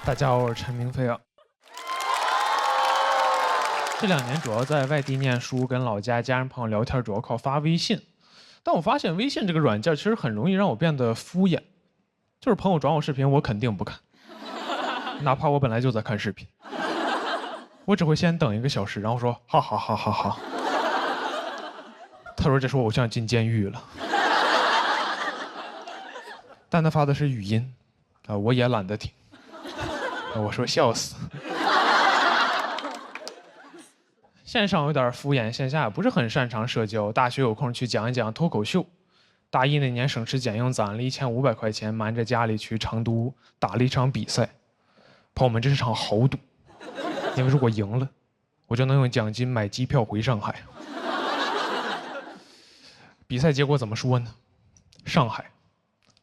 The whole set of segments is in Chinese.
大家好，我是陈明飞啊。这2年主要在外地念书，跟老家家人朋友聊天，主要靠发微信。但我发现微信这个软件其实很容易让我变得敷衍，就是朋友转我视频，我肯定不看，哪怕我本来就在看视频，我只会先等1个小时，然后说哈哈哈哈哈。他说这是我偶像进监狱了，但他发的是语音，我也懒得听。我说笑死。线上有点敷衍，线下也不是很擅长社交。大学有空去讲一讲脱口秀。大一那年省吃俭用攒了1500块钱，瞒着家里去成都打了一场比赛。朋友们，这是场豪赌，因为如果赢了，我就能用奖金买机票回上海。比赛结果怎么说呢？上海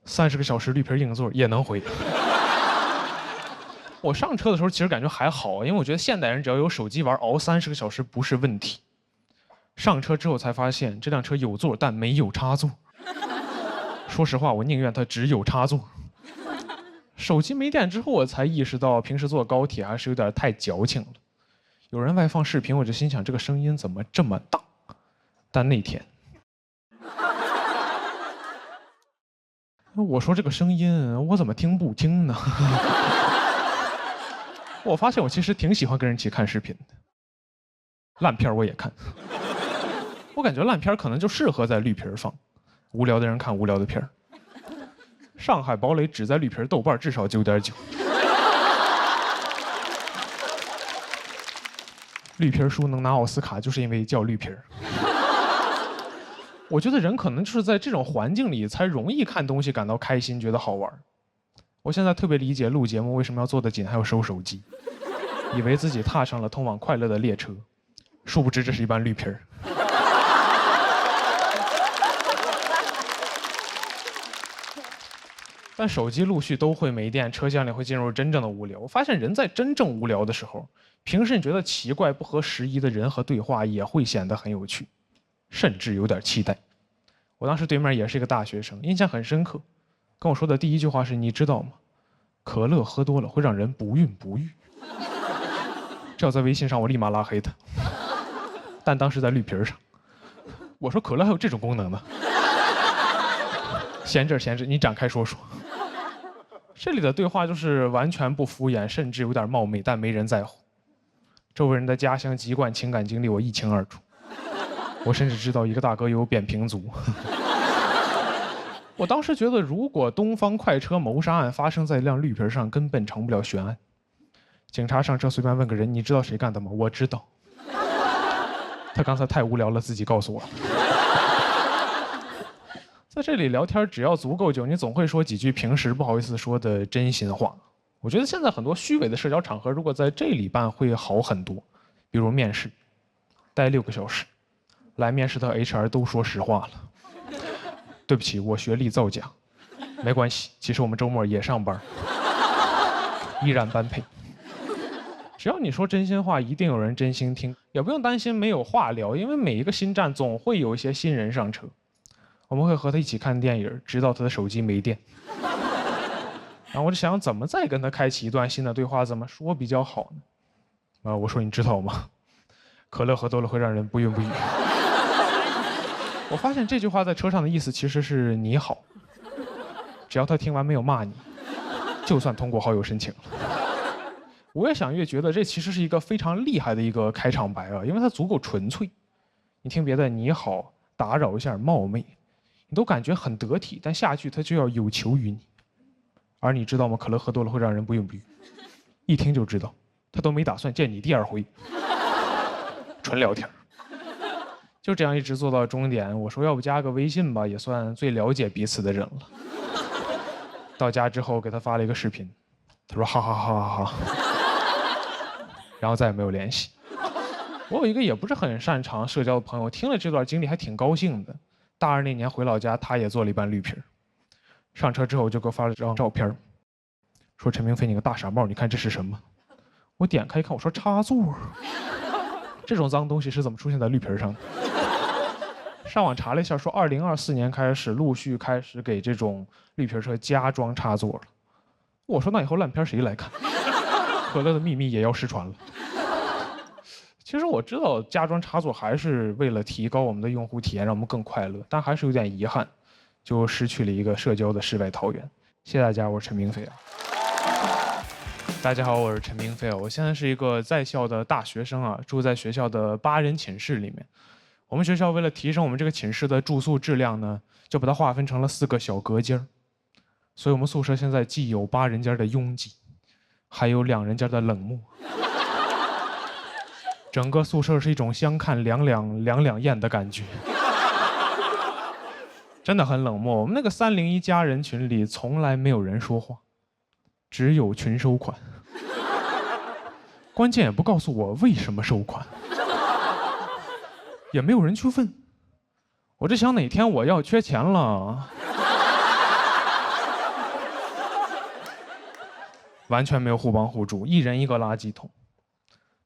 30个小时绿皮硬座也能回。我上车的时候其实感觉还好，因为我觉得现代人只要有手机玩，熬30个小时不是问题。上车之后才发现，这辆车有座但没有插座。说实话，我宁愿它只有插座。手机没电之后，我才意识到平时坐高铁还是有点太矫情了。有人外放视频，我就心想这个声音怎么这么大？但那天，我说这个声音我怎么听不清呢？我发现我其实挺喜欢跟人一起看视频的，烂片我也看。我感觉烂片可能就适合在绿皮放，无聊的人看无聊的片儿。上海堡垒只在绿皮，豆瓣至少9.9。绿皮书能拿奥斯卡，就是因为叫绿皮。我觉得人可能就是在这种环境里才容易看东西感到开心，觉得好玩。我现在特别理解录节目为什么要做得紧，还要收手机，以为自己踏上了通往快乐的列车，殊不知这是一班绿皮儿。但手机陆续都会没电，车厢里会进入真正的无聊。我发现人在真正无聊的时候，平时你觉得奇怪、不合时宜的人和对话也会显得很有趣，甚至有点期待。我当时对面也是一个大学生，印象很深刻。跟我说的第一句话是：“你知道吗？可乐喝多了会让人不孕不育。”这要在微信上，我立马拉黑他。但当时在绿皮上，我说：“可乐还有这种功能呢？”闲着闲着，你展开说说。这里的对话就是完全不敷衍，甚至有点冒昧，但没人在乎。周围人的家乡籍贯、情感经历我一清二楚。我甚至知道一个大哥有扁平足。我当时觉得，如果东方快车谋杀案发生在一辆绿皮上，根本成不了悬案。警察上车随便问个人：“你知道谁干的吗？”我知道。他刚才太无聊了，自己告诉我。在这里聊天，只要足够久，你总会说几句平时不好意思说的真心话。我觉得现在很多虚伪的社交场合，如果在这里办会好很多。比如面试，待6个小时，来面试的 HR 都说实话了。对不起，我学历造假。没关系，其实我们周末也上班，依然般配。只要你说真心话，一定有人真心听，也不用担心没有话聊，因为每一个新站总会有一些新人上车。我们会和他一起看电影，直到他的手机没电。然后我就想，怎么再跟他开启一段新的对话，怎么说比较好呢？我说你知道吗？可乐喝多了会让人不孕不育。我发现这句话在车上的意思其实是你好，只要他听完没有骂你，就算通过好友申请了。我越想越觉得这其实是一个非常厉害的一个开场白啊，因为它足够纯粹。你听别的你好，打扰一下，冒昧，你都感觉很得体，但下句他就要有求于你。而你知道吗？可乐喝多了会让人不孕不育，一听就知道，他都没打算见你第2回，纯聊天。就这样一直做到终点。我说要不加个微信吧，也算最了解彼此的人了。到家之后给他发了一个视频，他说哈哈哈哈哈，然后再也没有联系。我有一个也不是很擅长社交的朋友，听了这段经历还挺高兴的。大2那年回老家，他也做了一班绿皮。上车之后就给我发了张照片，说陈明飞你个大傻帽，你看这是什么？我点开一看，我说插座。这种脏东西是怎么出现在绿皮上的？上网查了一下，说2024年开始陆续开始给这种绿皮车加装插座了。我说那以后烂片谁来看？可乐的秘密也要失传了。其实我知道加装插座还是为了提高我们的用户体验，让我们更快乐，但还是有点遗憾，就失去了一个社交的世外桃源。谢谢大家，我是陈明飞啊。大家好，我是陈明飞啊。我现在是一个在校的大学生啊，住在学校的8人寝室里面。我们学校为了提升我们这个寝室的住宿质量呢，就把它划分成了4个小隔间，所以我们宿舍现在既有8人间的拥挤，还有2人间的冷漠。整个宿舍是一种相看两两厌的感觉，真的很冷漠。我们那个301家人群里从来没有人说话，只有群收款。关键也不告诉我为什么收款，也没有人去问。我这想哪天我要缺钱了，完全没有互帮互助，1人1个垃圾桶。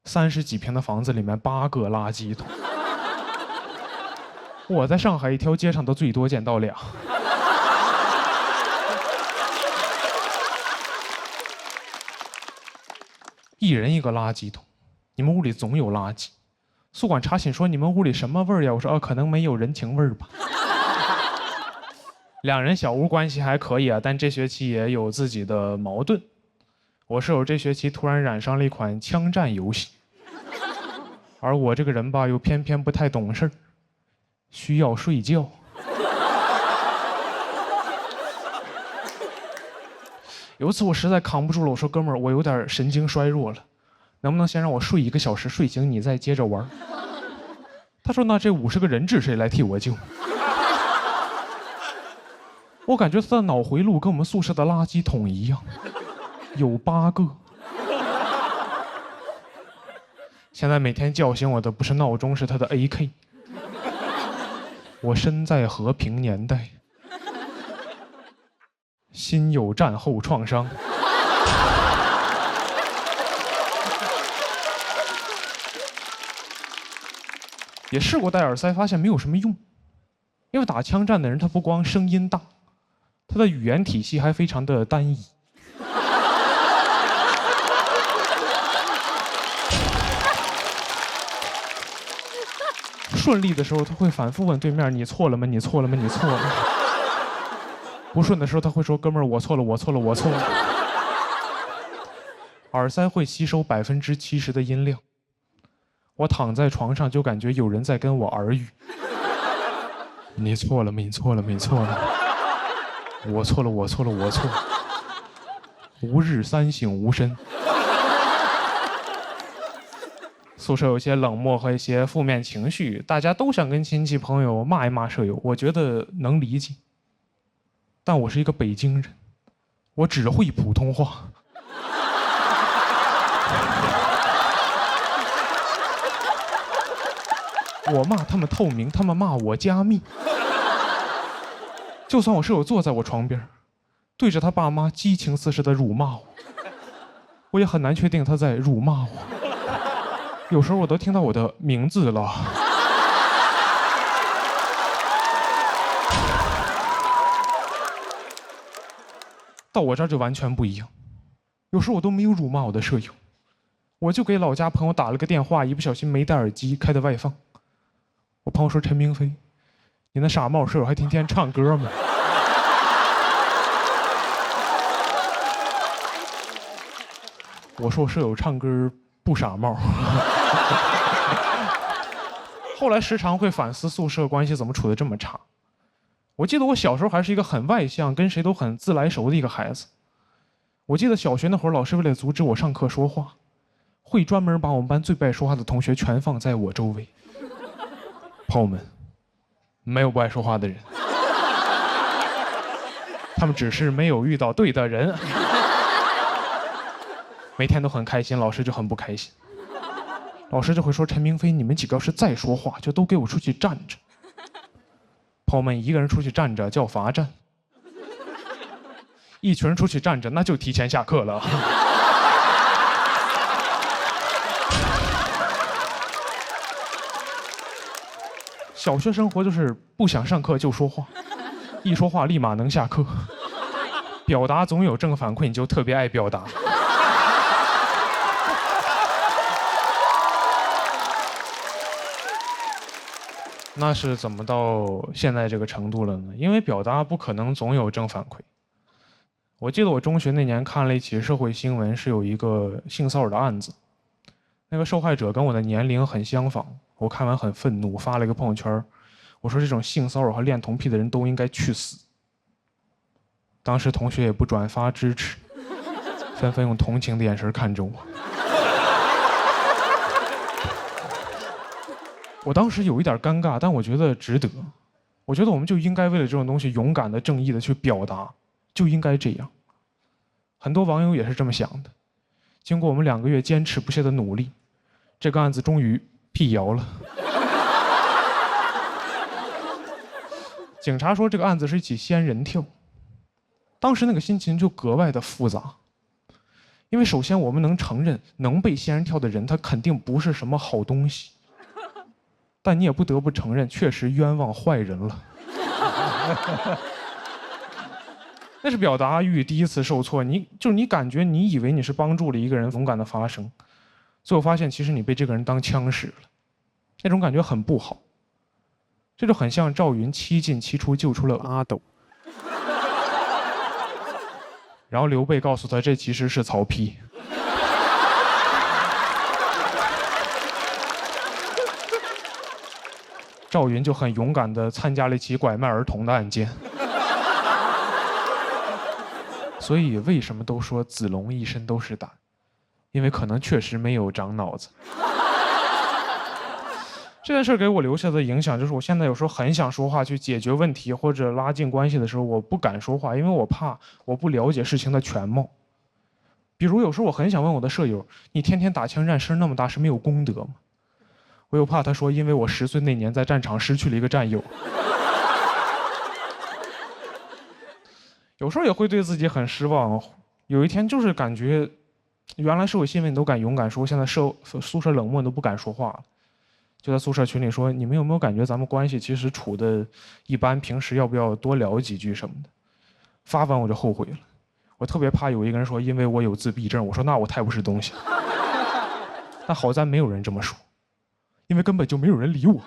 30几平的房子里面8个垃圾桶，我在上海一条街上都最多见到2。1人1个垃圾桶，你们屋里总有垃圾。宿管查寝说你们屋里什么味儿呀？我说可能没有人情味儿吧。2人小屋关系还可以啊，但这学期也有自己的矛盾。我室友这学期突然染上了一款枪战游戏，而我这个人吧又偏偏不太懂事儿，需要睡觉。有一次我实在扛不住了，我说哥们儿，我有点神经衰弱了，能不能先让我睡1个小时，睡醒你再接着玩？他说那这50个人质谁来替我救？我感觉他的脑回路跟我们宿舍的垃圾桶一样，有8个。现在每天叫醒我的不是闹钟，是他的 AK。我身在和平年代，心有战后创伤。也试过戴耳塞，发现没有什么用，因为打枪战的人他不光声音大，他的语言体系还非常的单一。顺利的时候他会反复问对面你错了吗？你错了吗？你错了吗？不顺的时候他会说哥们儿我错了我错了我错了。耳塞会吸收70%的音量，我躺在床上就感觉有人在跟我耳语。你错了吗？你错了吗？你错了吗？我错了我错了我错了。吾日3省吾身。宿舍有些冷漠和一些负面情绪，大家都想跟亲戚朋友骂一骂舍友，我觉得能理解。但我是一个北京人，我只会普通话。我骂他们透明，他们骂我加密。就算我舍友坐在我床边，对着他爸妈激情四射的辱骂我，我也很难确定他在辱骂我。有时候我都听到我的名字了。到我这儿就完全不一样，有时候我都没有辱骂我的舍友，我就给老家朋友打了个电话，一不小心没戴耳机，开的外放。我朋友说陈明飞，你那傻帽舍友还天天唱歌吗？我说我舍友唱歌不傻帽。后来时常会反思宿舍关系怎么处得这么差。我记得我小时候还是一个很外向，跟谁都很自来熟的一个孩子。我记得小学那会儿，老师为了阻止我上课说话，会专门把我们班最不爱说话的同学全放在我周围。朋友们，没有不爱说话的人，他们只是没有遇到对的人。每天都很开心，老师就很不开心。老师就会说：“陈明飞，你们几个要是再说话，就都给我出去站着。”朋友们，一个人出去站着叫罚站，一群人出去站着那就提前下课了。小学生活就是不想上课就说话，一说话立马能下课。表达总有正反馈，你就特别爱表达。那是怎么到现在这个程度了呢？因为表达不可能总有正反馈。我记得我中学那年看了一起社会新闻，是有一个性骚扰的案子，那个受害者跟我的年龄很相仿，我看完很愤怒，发了一个朋友圈，我说这种性骚扰和恋童癖的人都应该去死。当时同学也不转发支持，纷纷用同情的眼神看着我。我当时有一点尴尬，但我觉得值得。我觉得我们就应该为了这种东西勇敢的、正义的去表达，就应该这样。很多网友也是这么想的。经过我们2个月坚持不懈的努力，这个案子终于辟谣了。警察说这个案子是一起仙人跳。当时那个心情就格外的复杂，因为首先我们能承认，能被仙人跳的人他肯定不是什么好东西。但你也不得不承认，确实冤枉坏人了。那是表达欲第一次受挫，你感觉你以为你是帮助了一个人勇敢的发声，最后发现其实你被这个人当枪使了，那种感觉很不好。这就很像赵云7进7出救出了阿斗，然后刘备告诉他这其实是曹丕。赵云就很勇敢地参加了一起拐卖儿童的案件。所以为什么都说子龙一身都是胆？因为可能确实没有长脑子。这件事给我留下的影响就是，我现在有时候很想说话去解决问题或者拉近关系的时候，我不敢说话，因为我怕我不了解事情的全貌。比如有时候我很想问我的舍友，你天天打枪战声那么大是没有功德吗？我又怕他说，因为我10岁那年在战场失去了一个战友。有时候也会对自己很失望。有一天就是感觉，原来社会新闻你都敢勇敢说，现在宿舍冷漠你都不敢说话了。就在宿舍群里说，你们有没有感觉咱们关系其实处的一般，平时要不要多聊几句什么的？发完我就后悔了。我特别怕有一个人说，因为我有自闭症。我说那我太不是东西了。但好在没有人这么说，因为根本就没有人理我。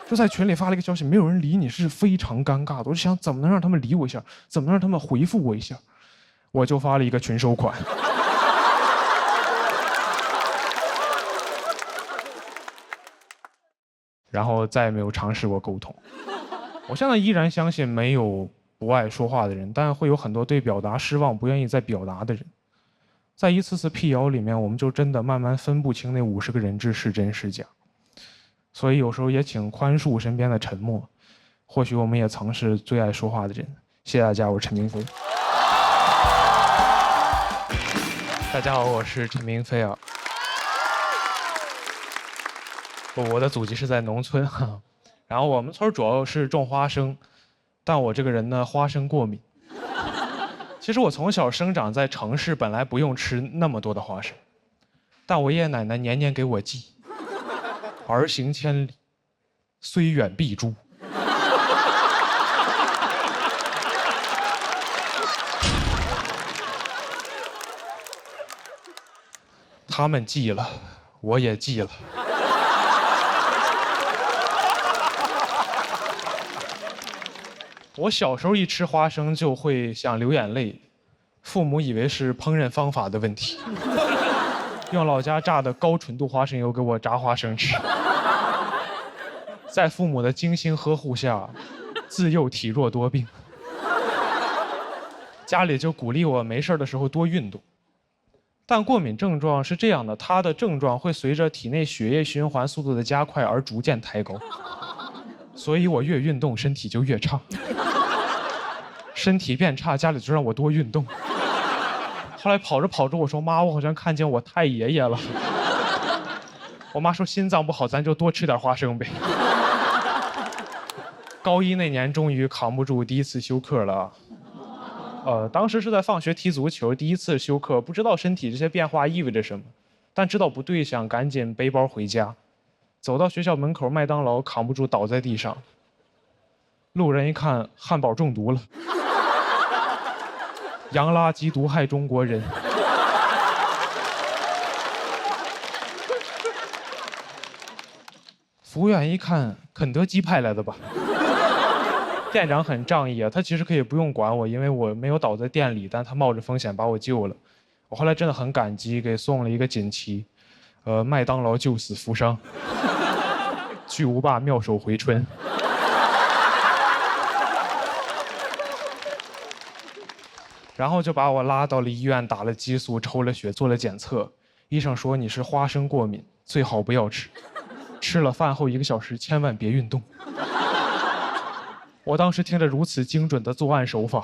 就在群里发了一个消息，没有人理你是非常尴尬的。我就想怎么能让他们理我一下，怎么能让他们回复我一下，我就发了一个群收款。然后再也没有尝试过沟通。我现在依然相信没有不爱说话的人，但会有很多对表达失望、不愿意再表达的人。在一次次辟谣里面，我们就真的慢慢分不清那50个人质是真是假。所以有时候也请宽恕身边的沉默，或许我们也曾是最爱说话的人。谢谢大家，我是陈明飞。大家好，我是陈明飞啊。我的祖籍是在农村哈，然后我们村主要是种花生，但我这个人呢，花生过敏。其实我从小生长在城市，本来不用吃那么多的花生，但我爷爷奶奶年年给我寄。儿行千里，虽远必诛。他们寄了，我也寄了。我小时候一吃花生就会想流眼泪，父母以为是烹饪方法的问题，用老家榨的高纯度花生油给我炸花生吃。在父母的精心呵护下，自幼体弱多病。家里就鼓励我没事的时候多运动。但过敏症状是这样的，它的症状会随着体内血液循环速度的加快而逐渐抬高，所以我越运动身体就越差。身体变差，家里就让我多运动。后来跑着跑着，我说妈，我好像看见我太爷爷了。我妈说心脏不好，咱就多吃点花生呗。高一那年终于扛不住，第一次休克了。当时是在放学踢足球，第一次休克，不知道身体这些变化意味着什么，但知道不对，想赶紧背包回家。走到学校门口麦当劳，扛不住倒在地上。路人一看，汉堡中毒了。洋垃圾毒害中国人。服务员一看，肯德基派来的吧？店长很仗义啊，他其实可以不用管我，因为我没有倒在店里，但他冒着风险把我救了。我后来真的很感激，给送了一个锦旗，麦当劳救死扶伤，巨无霸妙手回春。然后就把我拉到了医院，打了激素，抽了血，做了检测。医生说你是花生过敏，最好不要吃，吃了饭后1个小时千万别运动。我当时听着如此精准的作案手法，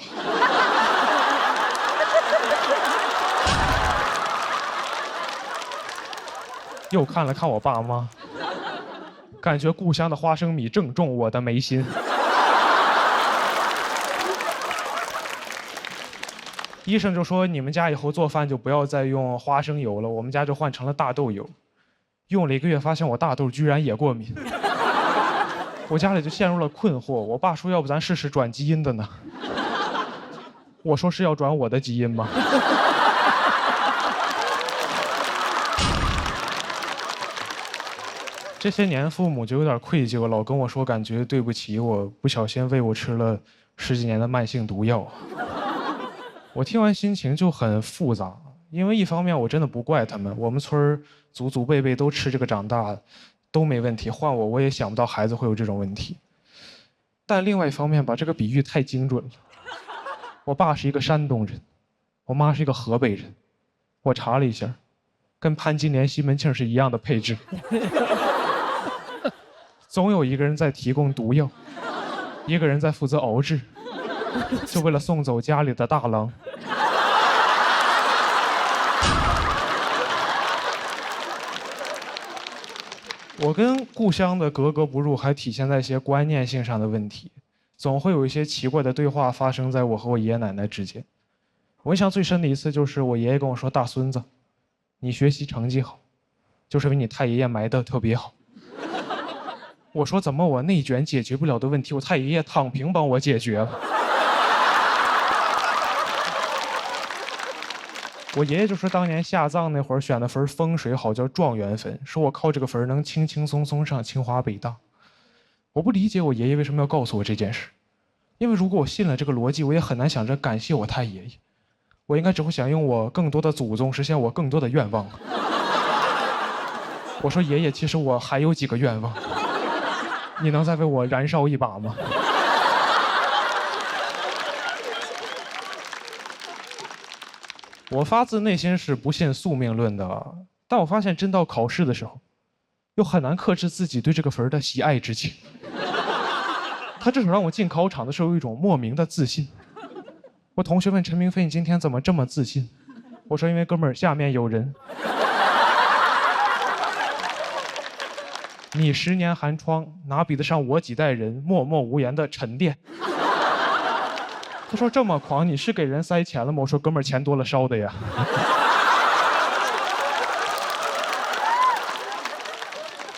又看了看我爸妈，感觉故乡的花生米正中我的眉心。医生就说你们家以后做饭就不要再用花生油了，我们家就换成了大豆油。用了1个月，发现我大豆居然也过敏。我家里就陷入了困惑。我爸说要不咱试试转基因的呢？我说是要转我的基因吗？这些年父母就有点愧疚，老跟我说感觉对不起我，不小心喂我吃了10几年的慢性毒药。我听完心情就很复杂，因为一方面我真的不怪他们，我们村祖祖辈辈都吃这个长大，都没问题，换我也想不到孩子会有这种问题。但另外一方面吧，这个比喻太精准了。我爸是一个山东人，我妈是一个河北人，我查了一下，跟潘金莲、西门庆是一样的配置。总有一个人在提供毒药，一个人在负责熬制，就为了送走家里的大郎。我跟故乡的格格不入，还体现在一些观念性上的问题，总会有一些奇怪的对话发生在我和我爷爷奶奶之间。我印象最深的一次就是我爷爷跟我说：“大孙子，你学习成绩好，就是因为你太爷爷埋的特别好。”我说：“怎么我内卷解决不了的问题，我太爷爷躺平帮我解决了？”我爷爷就说当年下葬那会儿选的坟风水好，叫状元坟，说我靠这个坟能轻轻松松上清华北大。我不理解我爷爷为什么要告诉我这件事，因为如果我信了这个逻辑，我也很难想着感谢我太爷爷，我应该只会想用我更多的祖宗实现我更多的愿望。我说爷爷，其实我还有几个愿望，你能再为我燃烧一把吗？我发自内心是不信宿命论的，但我发现真到考试的时候，又很难克制自己对这个坟的喜爱之情。他至少让我进考场的时候有一种莫名的自信。我同学问陈明飞：“你今天怎么这么自信？”我说：“因为哥们儿，下面有人。你10年寒窗，哪比得上我几代人默默无言的沉淀？”他说：“这么狂，你是给人塞钱了吗？”我说：“哥们儿，钱多了烧的呀。”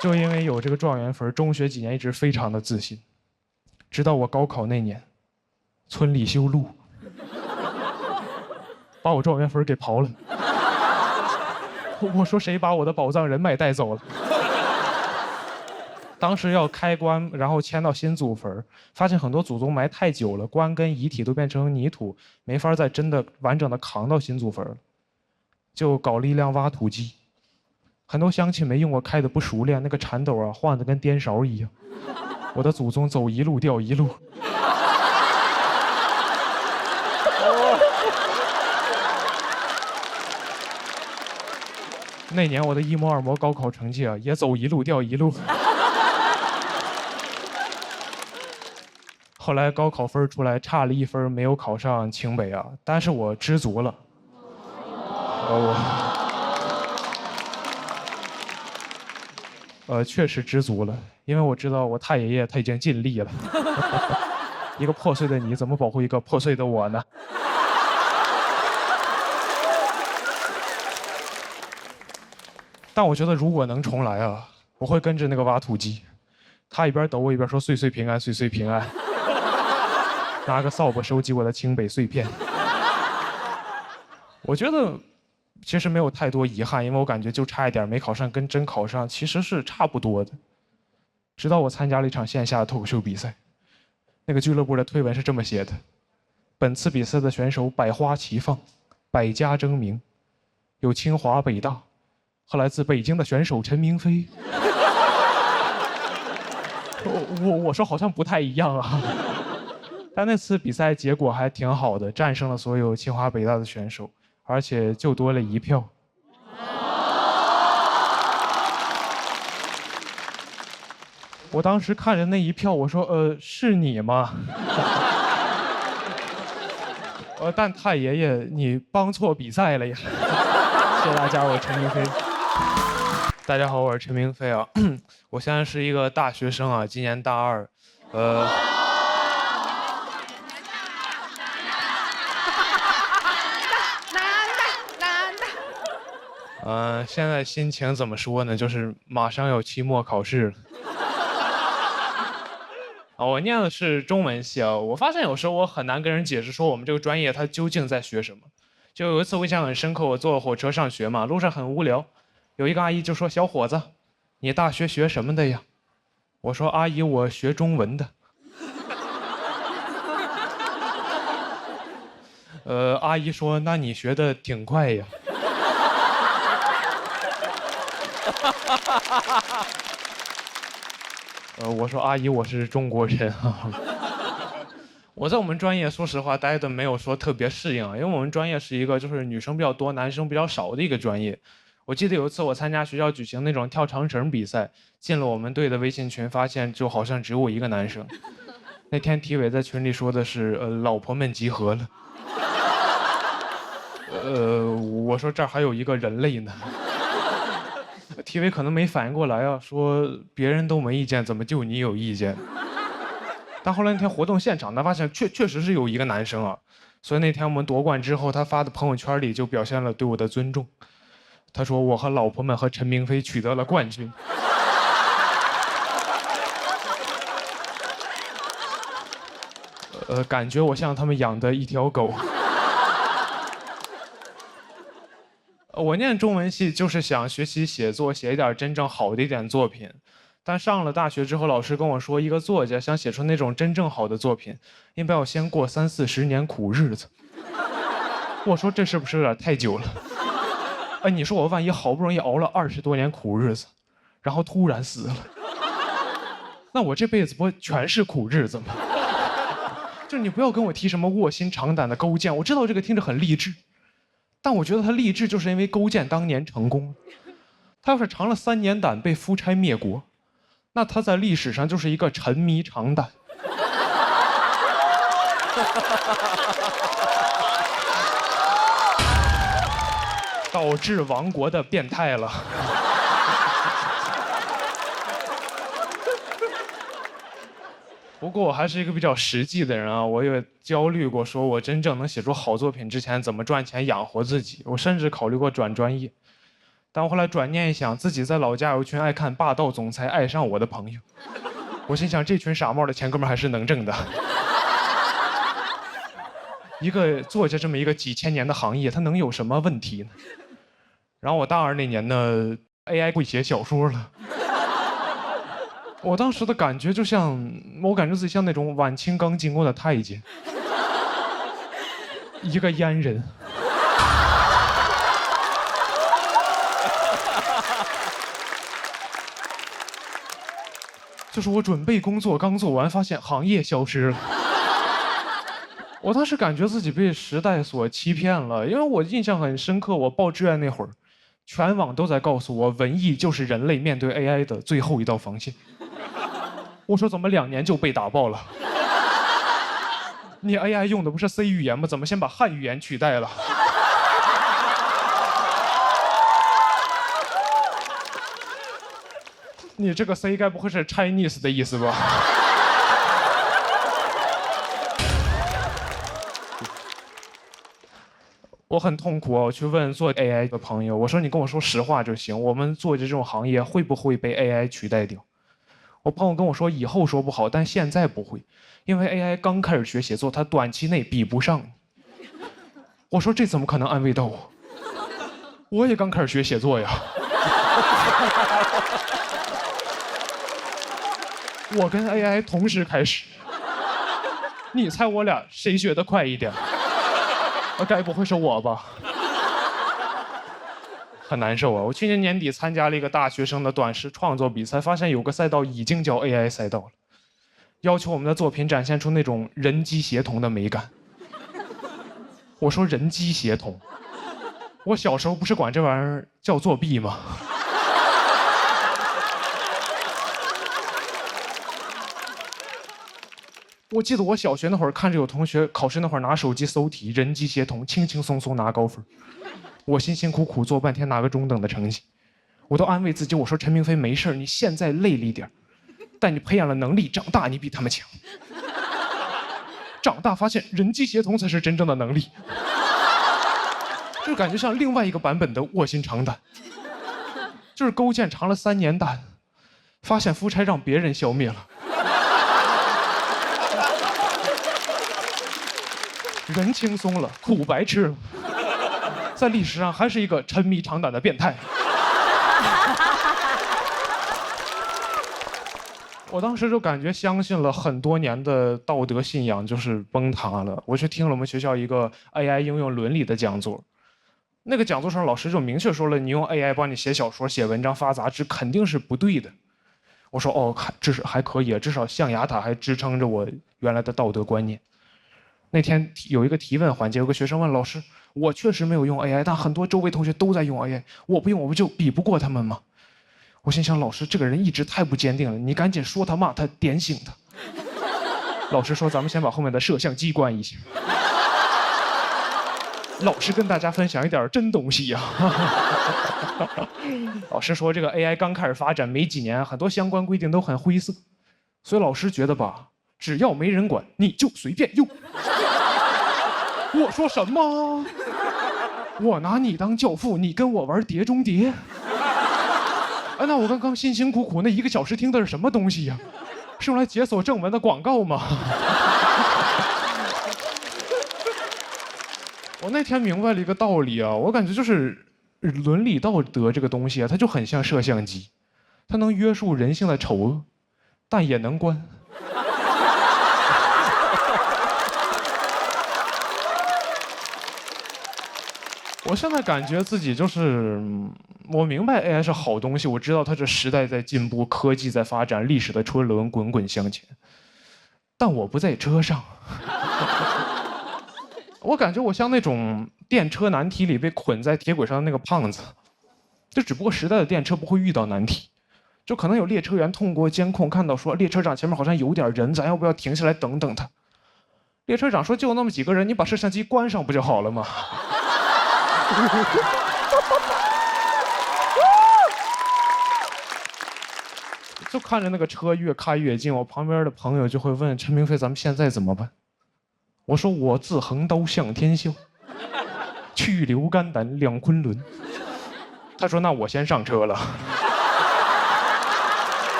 就因为有这个状元坟，中学几年一直非常的自信，直到我高考那年，村里修路，把我状元坟给刨了。我说：“谁把我的宝藏人脉带走了？”当时要开棺，然后迁到新祖坟，发现很多祖宗埋太久了，棺跟遗体都变成泥土，没法再真的完整的扛到新祖坟了，就搞了一辆挖土机。很多乡亲没用过，开的不熟练，那个铲斗啊晃得跟颠勺一样，我的祖宗走一路掉一路。那年我的一模二模高考成绩啊，也走一路掉一路。后来高考分出来，差了1分，没有考上清北啊，但是我知足了。确实知足了，因为我知道我太爷爷他已经尽力了。一个破碎的你，怎么保护一个破碎的我呢？但我觉得如果能重来啊，我会跟着那个挖土机，他一边抖我一边说岁岁平安，岁岁平安。拿个扫把收集我的清北碎片。我觉得其实没有太多遗憾，因为我感觉就差一点没考上，跟真考上其实是差不多的。直到我参加了一场线下的脱口秀比赛，那个俱乐部的推文是这么写的：本次比赛的选手百花齐放，百家争鸣，有清华、北大，和来自北京的选手陈明飞。我说好像不太一样啊。但那次比赛结果还挺好的，战胜了所有清华北大的选手，而且就多了1票。我当时看着那1票，我说是你吗？但太爷爷，你帮错比赛了呀！谢谢大家，我是陈明飞。大家好，我是陈明飞啊。我现在是一个大学生啊，今年大2。现在心情怎么说呢？就是马上有期末考试了。我念的是中文系啊。我发现有时候我很难跟人解释说我们这个专业它究竟在学什么。就有一次我印象很深刻，我坐火车上学嘛，路上很无聊，有一个阿姨就说：“小伙子，你大学学什么的呀？”我说：“阿姨，我学中文的。”阿姨说：“那你学的挺快呀。”我说：“阿姨，我是中国人啊。”我在我们专业，说实话待的没有说特别适应啊，因为我们专业是一个就是女生比较多、男生比较少的一个专业。我记得有一次我参加学校举行那种跳长绳比赛，进了我们队的微信群，发现就好像只有我一个男生。那天体委在群里说的是老婆们集合了。我说这儿还有一个人类呢。体委可能没反应过来啊，说别人都没意见，怎么就你有意见？但后来那天活动现场，他发现确实是有一个男生啊，所以那天我们夺冠之后，他发的朋友圈里就表现了对我的尊重。他说我和老婆们和陈明飞取得了冠军。感觉我像他们养的一条狗。我念中文系就是想学习写作，写一点真正好的一点作品。但上了大学之后，老师跟我说，一个作家想写出那种真正好的作品，应该要先过30、40年苦日子。我说这是不是有点太久了？你说我万一好不容易熬了20多年苦日子，然后突然死了，那我这辈子不全是苦日子吗？就你不要跟我提什么卧薪尝胆的勾践，我知道这个听着很励志，但我觉得他励志就是因为勾践当年成功。他要是尝了3年胆被夫差灭国，那他在历史上就是一个沉迷尝胆。导致亡国的变态了。不过我还是一个比较实际的人啊，我也焦虑过，说我真正能写出好作品之前怎么赚钱养活自己。我甚至考虑过转专业，但我后来转念一想，自己在老家有一群爱看霸道总裁爱上我的朋友，我心想这群傻帽的钱哥们还是能挣的。一个作家这么一个几千年的行业，它能有什么问题呢？然后我大2那年呢 ，AI 会写小说了。我当时的感觉就像，我感觉自己像那种晚清刚进宫的太监，一个阉人。就是我准备工作刚做完，发现行业消失了。我当时感觉自己被时代所欺骗了，因为我印象很深刻，我报志愿那会儿，全网都在告诉我，文艺就是人类面对 AI 的最后一道防线。我说怎么2年就被打爆了？你 AI 用的不是 C 语言吗？怎么先把汉语言取代了？你这个 C 该不会是 Chinese 的意思吧？我很痛苦啊！我去问做 AI 的朋友，我说你跟我说实话就行，我们做这种行业会不会被 AI 取代掉？我朋友跟我说以后说不好，但现在不会，因为 AI 刚开始学写作，它短期内比不上你。我说这怎么可能安慰到我？我也刚开始学写作呀。我跟 AI 同时开始，你猜我俩谁学得快一点？该不会是我吧？很难受啊！我去年年底参加了一个大学生的短诗创作比赛，发现有个赛道已经叫 AI 赛道了，要求我们的作品展现出那种人机协同的美感。我说人机协同，我小时候不是管这玩意儿叫作弊吗？我记得我小学那会儿看着有同学考试那会儿拿手机搜题，人机协同，轻轻松松拿高分。我辛辛苦苦做半天拿个中等的成绩，我都安慰自己，我说陈明飞没事，你现在累了一点，但你培养了能力，长大你比他们强。长大发现人机协同才是真正的能力，就感觉像另外一个版本的卧薪尝胆，就是勾践尝了3年胆，发现夫差让别人消灭了。人轻松了，苦白吃了，在历史上还是一个沉迷尝胆的变态。我当时就感觉相信了很多年的道德信仰就是崩塌了。我去听了我们学校一个 AI 应用伦理的讲座，那个讲座上老师就明确说了，你用 AI 帮你写小说、写文章、发杂志肯定是不对的。我说哦，至少还可以，至少象牙塔还支撑着我原来的道德观念。那天有一个提问环节，有个学生问老师：“我确实没有用 AI， 但很多周围同学都在用 AI， 我不用，我不就比不过他们吗？”我心想，老师这个人一直太不坚定了，你赶紧说他骂他，点醒他。老师说：“咱们先把后面的摄像机关一下。”老师跟大家分享一点真东西呀。老师说，这个 AI 刚开始发展没几年，很多相关规定都很灰色，所以老师觉得吧，只要没人管，你就随便用。我说什么？我拿你当教父，你跟我玩碟中谍？哎，那我刚刚辛辛苦苦那1个小时听的是什么东西呀？是用来解锁正文的广告吗？我那天明白了一个道理啊，我感觉就是伦理道德这个东西啊，它就很像摄像机，它能约束人性的丑恶，但也能关。我现在感觉自己就是，我明白 AI 是好东西，我知道它是时代在进步，科技在发展，历史的车轮滚滚向前，但我不在车上。我感觉我像那种电车难题里被捆在铁轨上的那个胖子，就只不过时代的电车不会遇到难题，就可能有列车员通过监控看到说列车长前面好像有点人，咱要不要停下来等等他？列车长说就那么几个人，你把摄像机关上不就好了吗？就看着那个车越开越近，我旁边的朋友就会问陈明飞：“咱们现在怎么办？”我说：“我自横刀向天笑，去留肝胆两昆仑。”他说：“那我先上车了。”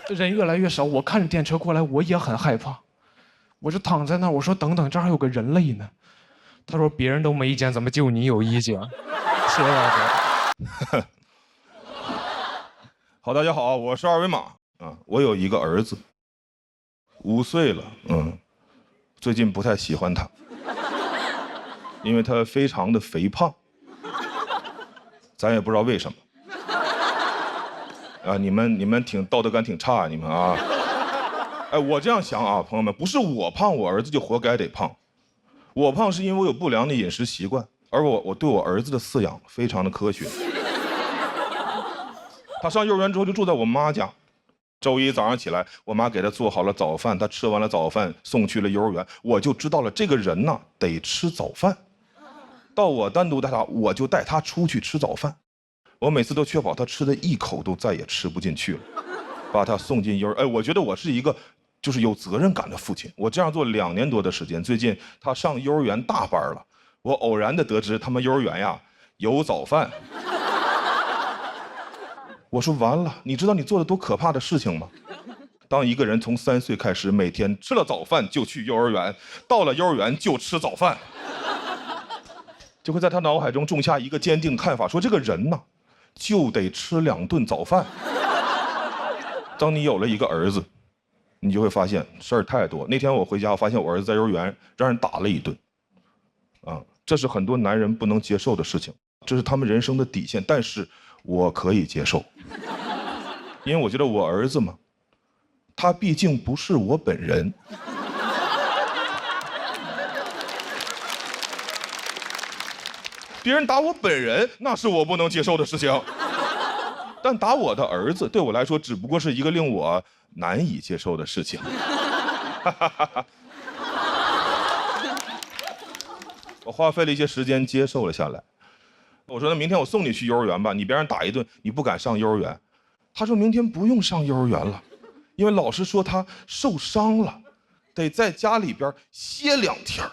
人越来越少，我看着电车过来，我也很害怕。我就躺在那儿，我说等等，这儿还有个人类呢。他说别人都没意见，怎么就你有意见？谢谢大家。好，大家好，我是二维码啊。我有一个儿子，5岁了，最近不太喜欢他，因为他非常的肥胖，咱也不知道为什么。啊，你们挺道德感挺差，你们啊。哎，我这样想啊，朋友们，不是我胖，我儿子就活该得胖。我胖是因为我有不良的饮食习惯，而我对我儿子的饲养非常的科学。他上幼儿园之后就住在我妈家，周一早上起来，我妈给他做好了早饭，他吃完了早饭送去了幼儿园，我就知道了这个人呢得吃早饭。到我单独带他，我就带他出去吃早饭，我每次都确保他吃的一口都再也吃不进去了，把他送进幼儿。哎，我觉得我是一个就是有责任感的父亲。我这样做2年多的时间，最近他上幼儿园大班了，我偶然的得知他们幼儿园呀有早饭。我说完了，你知道你做的多可怕的事情吗？当一个人从3岁开始，每天吃了早饭就去幼儿园，到了幼儿园就吃早饭，就会在他脑海中种下一个坚定看法，说这个人呢，就得吃2顿早饭。当你有了一个儿子，你就会发现事儿太多。那天我回家，我发现我儿子在幼儿园让人打了一顿，这是很多男人不能接受的事情，这是他们人生的底线。但是我可以接受，因为我觉得我儿子嘛，他毕竟不是我本人。别人打我本人，那是我不能接受的事情。但打我的儿子，对我来说只不过是一个令我难以接受的事情。我花费了一些时间接受了下来。我说那明天我送你去幼儿园吧，你别让打一顿，你不敢上幼儿园。他说明天不用上幼儿园了，因为老师说他受伤了，得在家里边歇2天。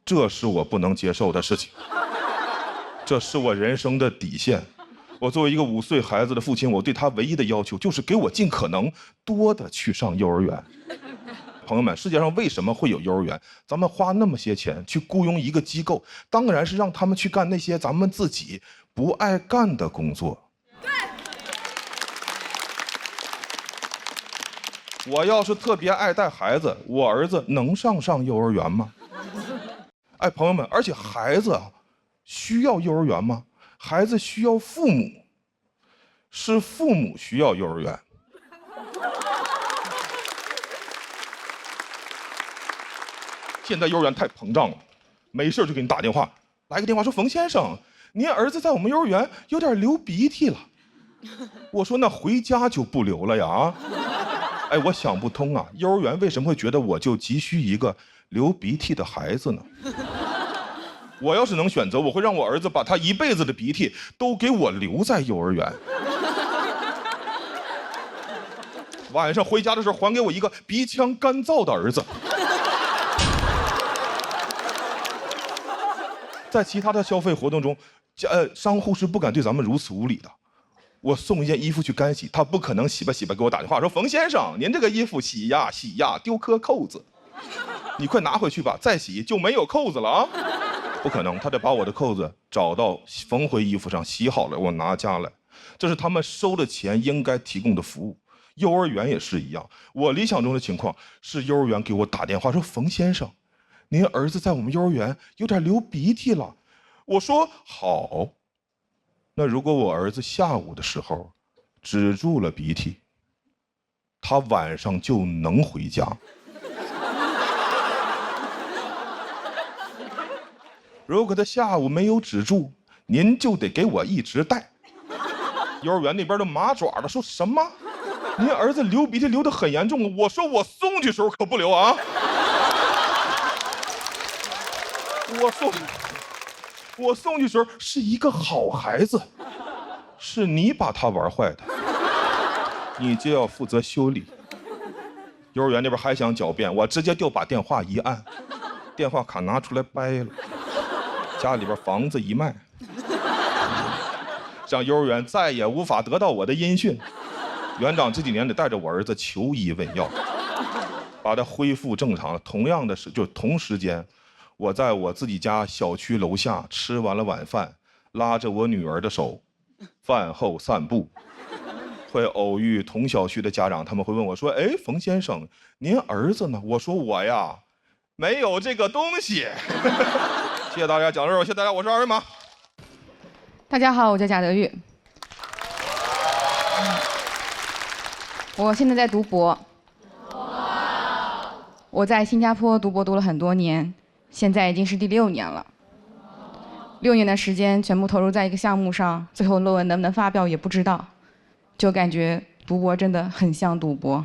这是我不能接受的事情，这是我人生的底线。我作为一个5岁孩子的父亲，我对他唯一的要求就是给我尽可能多的去上幼儿园。朋友们，世界上为什么会有幼儿园？咱们花那么些钱去雇佣一个机构，当然是让他们去干那些咱们自己不爱干的工作。我要是特别爱带孩子，我儿子能上幼儿园吗？哎，朋友们，而且孩子需要幼儿园吗？孩子需要父母，是父母需要幼儿园。现在幼儿园太膨胀了，没事就给你打电话，来个电话说冯先生，您儿子在我们幼儿园有点流鼻涕了。我说那回家就不流了呀。哎，我想不通啊，幼儿园为什么会觉得我就急需一个流鼻涕的孩子呢？我要是能选择，我会让我儿子把他一辈子的鼻涕都给我留在幼儿园。晚上回家的时候，还给我一个鼻腔干燥的儿子。在其他的消费活动中，商户是不敢对咱们如此无礼的。我送一件衣服去干洗，他不可能洗吧给我打电话说冯先生，您这个衣服洗呀丢颗扣子，你快拿回去吧，再洗就没有扣子了啊。不可能，他得把我的扣子找到缝回衣服上，洗好了我拿家来，这是他们收的钱应该提供的服务。幼儿园也是一样，我理想中的情况是幼儿园给我打电话说冯先生，您儿子在我们幼儿园有点流鼻涕了。我说好，那如果我儿子下午的时候止住了鼻涕，他晚上就能回家。如果他下午没有止住，您就得给我一直带。幼儿园那边的麻爪的说什么？您儿子流鼻涕流得很严重，我说我送去时候可不流啊。我送去时候是一个好孩子，是你把他玩坏的，你就要负责修理。幼儿园那边还想狡辩，我直接就把电话一按，电话卡拿出来掰了。家里边房子一卖，让幼儿园再也无法得到我的音讯。园长这几年得带着我儿子求医问药，把他恢复正常了。同样的是，就同时间，我在我自己家小区楼下吃完了晚饭，拉着我女儿的手，饭后散步，会偶遇同小区的家长，他们会问我说：“哎，冯先生，您儿子呢？”我说：“我呀，没有这个东西。”谢谢大家，讲到这儿，谢谢大家，我是二维码。大家好，我叫贾德玉，我现在在读博。我在新加坡读博读了很多年，现在已经是第6年了。6年的时间全部投入在一个项目上，最后论文能不能发表也不知道，就感觉读博真的很像赌博。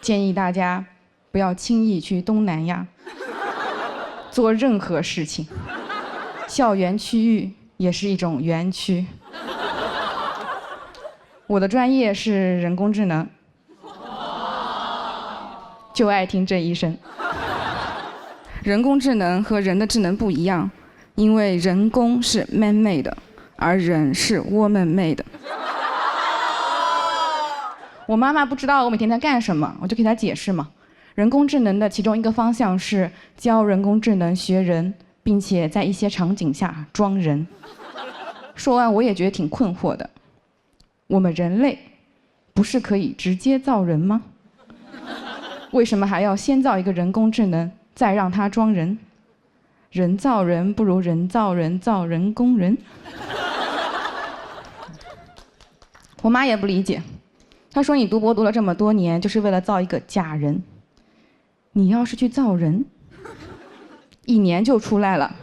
建议大家不要轻易去东南亚做任何事情，校园区域也是一种园区。我的专业是人工智能，就爱听这一声。人工智能和人的智能不一样，因为人工是 man made 的，而人是 woman made 的。我妈妈不知道我每天在干什么，我就给她解释嘛。人工智能的其中一个方向是教人工智能学人，并且在一些场景下装人。说完我也觉得挺困惑的，我们人类不是可以直接造人吗？为什么还要先造一个人工智能，再让它装人？人造人不如人造人造人工人。我妈也不理解，她说你读博读了这么多年，就是为了造一个假人。你要是去造人，1年就出来了。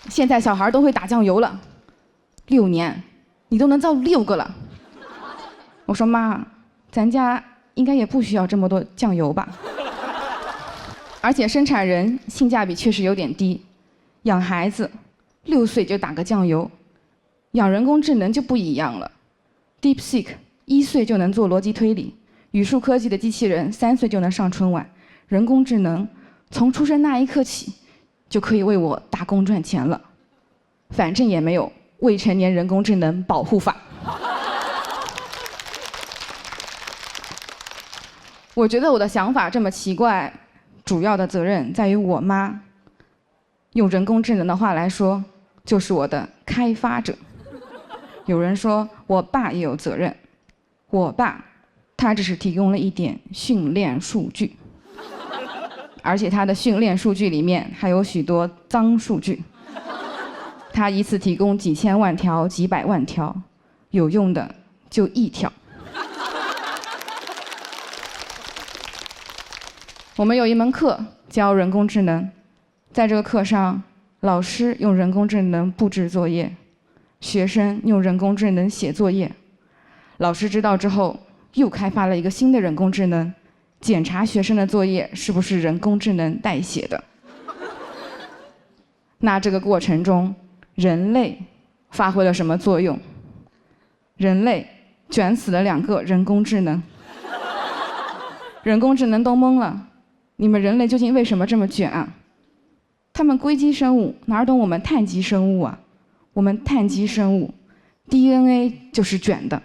现在小孩都会打酱油了，6年，你都能造6个了。我说妈，咱家应该也不需要这么多酱油吧？而且生产人性价比确实有点低，养孩子6岁就打个酱油，养人工智能就不一样了。DeepSeek 1岁就能做逻辑推理，语数科技的机器人3岁就能上春晚，人工智能从出生那一刻起就可以为我打工赚钱了。反正也没有未成年人工智能保护法。我觉得我的想法这么奇怪，主要的责任在于我妈。用人工智能的话来说，就是我的开发者。有人说我爸也有责任，我爸他只是提供了一点训练数据，而且他的训练数据里面还有许多脏数据。他一次提供几千万条、几百万条，有用的就1条。我们有一门课教人工智能，在这个课上，老师用人工智能布置作业，学生用人工智能写作业。老师知道之后，又开发了一个新的人工智能，检查学生的作业是不是人工智能代写的。那这个过程中，人类发挥了什么作用？人类卷死了2个人工智能，人工智能都懵了。你们人类究竟为什么这么卷啊？他们硅基生物哪懂我们碳基生物啊？我们碳基生物 DNA 就是卷的，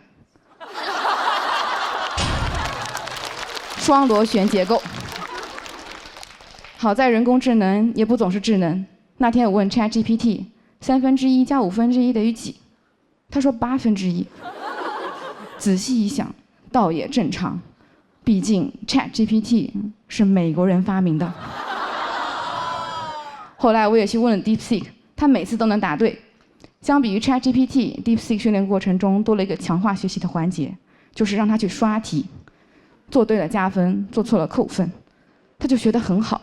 双螺旋结构。好在人工智能也不总是智能。那天我问 ChatGPT，1/3加1/5等于几？他说1/8。仔细一想，倒也正常，毕竟 ChatGPT 是美国人发明的。后来我也去问了 DeepSeek， 他每次都能答对。相比于 ChatGPT，DeepSeek 训练过程中多了一个强化学习的环节，就是让他去刷题，做对了加分，做错了扣分，他就学得很好。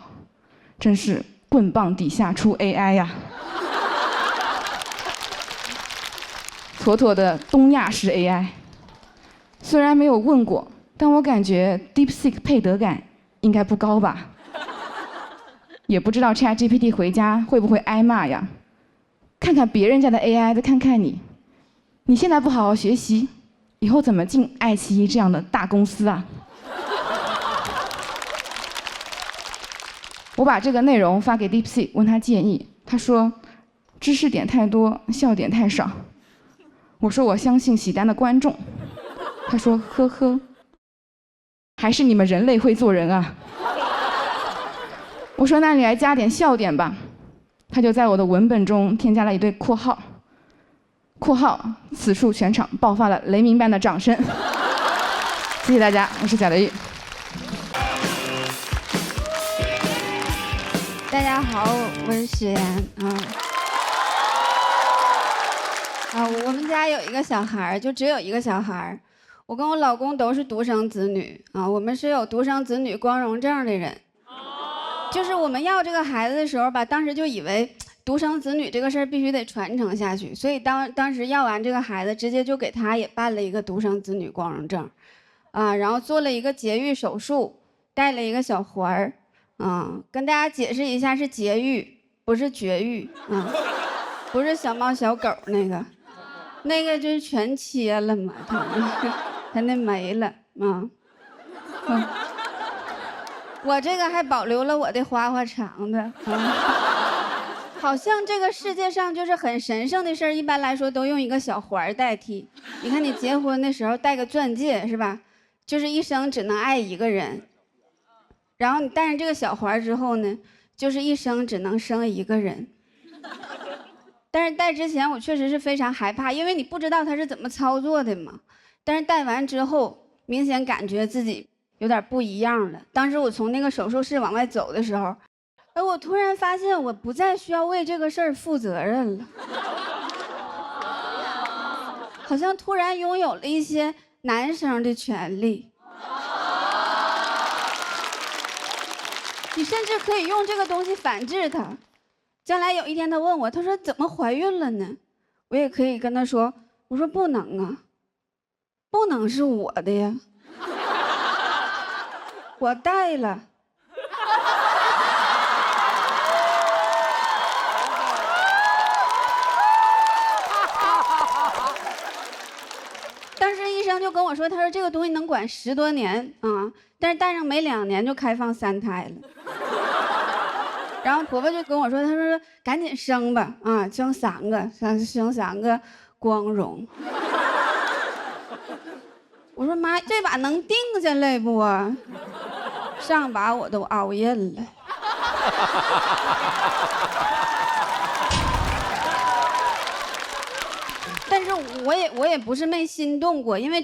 真是棍棒底下出 AI 呀！妥妥的东亚式 AI。虽然没有问过，但我感觉 DeepSeek 配得感应该不高吧。也不知道 ChatGPT 回家会不会挨骂呀？看看别人家的 AI， 再看看你，你现在不好好学习，以后怎么进爱奇艺这样的大公司啊？我把这个内容发给 DeepSeek， 问他建议，他说知识点太多，笑点太少。我说我相信喜单的观众，他说呵呵，还是你们人类会做人啊。我说那你来加点笑点吧，他就在我的文本中添加了一对括号，括号此处全场爆发了雷鸣般的掌声。谢谢大家，我是贾德玉。大家好，我是史岩我们家有一个小孩，就只有一个小孩。我跟我老公都是独生子女我们是有独生子女光荣证的人。就是我们要这个孩子的时候吧，当时就以为独生子女这个事儿必须得传承下去，所以当时要完这个孩子，直接就给他也办了一个独生子女光荣证然后做了一个节育手术，带了一个小环儿。跟大家解释一下，是节育，不是绝育不是小猫小狗那个就是全切了嘛，他那没了我这个还保留了我的花花肠子好像这个世界上就是很神圣的事儿，一般来说都用一个小环代替。你看你结婚的时候戴个钻戒是吧？就是一生只能爱一个人。然后你戴上这个小环之后呢，就是一生只能生一个人。但是戴之前我确实是非常害怕，因为你不知道它是怎么操作的嘛。但是戴完之后，明显感觉自己有点不一样了。当时我从那个手术室往外走的时候，我突然发现我不再需要为这个事儿负责任了，好像突然拥有了一些男生的权利。你甚至可以用这个东西反制他。将来有一天他问我，他说怎么怀孕了呢？我也可以跟他说，我说不能啊，不能是我的呀，我带了。当时医生就跟我说，他说这个东西能管10多年啊，但是戴上没2年就开放3胎了。然后婆婆就跟我说，她说赶紧生吧，啊，生3个，生3个光荣。我说妈，这把能定下来不啊？上把我都熬印了。但是我也不是没心动过，因为